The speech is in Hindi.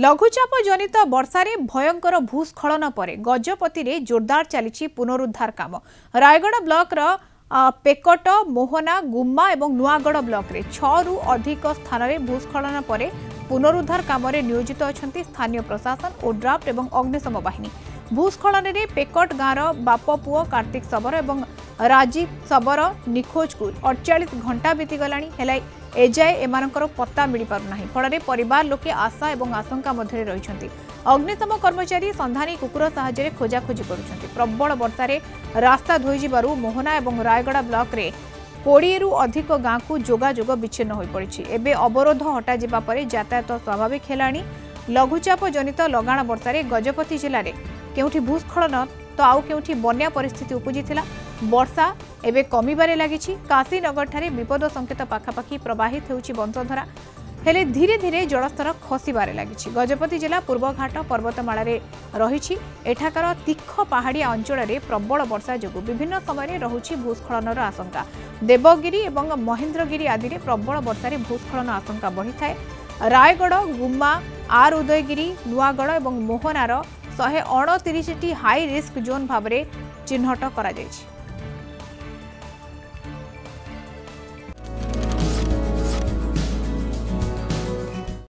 लघुचाप जनित वर्षारे भयंकर भूस्खलन पर गजपति रे जोरदार चली पुनरुद्धार काम। रायगढ़ ब्लॉक पेकट मोहना गुम्मा और नुआगढ़ ब्लॉक रे 6 रु अधिक स्थान में भूस्खलन पर पुनरुद्धार काम नियोजित अच्छा स्थानीय प्रशासन और ड्राफ्ट और अग्निशम बाहिनी। भूस्खलन में पेकट गाँव बाप पुओ कार्तिक शबर और राजीव शबर निखोज को 48 घंटा बीतीगला है एजाए एमानकर पत्ता मिल पारना फल परिवार लोके आशा और आशंका मध्य रही। अग्निशम कर्मचारी संधानी कुकुर साहाय्य खोजाखोजी कर प्रबल वर्षार रास्ता धोई मोहना और रायगढ़ ब्लॉक रे 20 रु अधिक गाँ को जोगाजोग विच्छिन्न हो पड़ी। एवं अवरोध हटा पर यातायात स्वाभाविक है। लघुचाप जनित लगाण वर्षार गजपति जिले में केउठी भूस्खलन तो आउ केउठी बन्या परिस्थिति उपजी। वर्षा एवं कमिबारे लागिछि। काशीनगर ठारे विपद संकेत पाखापाखि प्रवाहित होउछि वंशधरा हेले धीरे धीरे जलस्तर खसिबारे लागिछि। गजपति जिला पूर्वघाट पर्वतमाला रही एठाकार तीख पहाड़िया अंचल में प्रबल वर्षा जो विभिन्न समय रहुछि भूस्खलनर आशंका। देवगिरी और महेन्द्रगिरी आदि में प्रबल वर्षार भूस्खलन आशंका बढ़ी थाए। रायगढ़ गुम्मा आर उदयगिरी नुआगढ़ और मोहनार 129 हाई रिस्क जोन भाव में चिन्हट करा जायछि।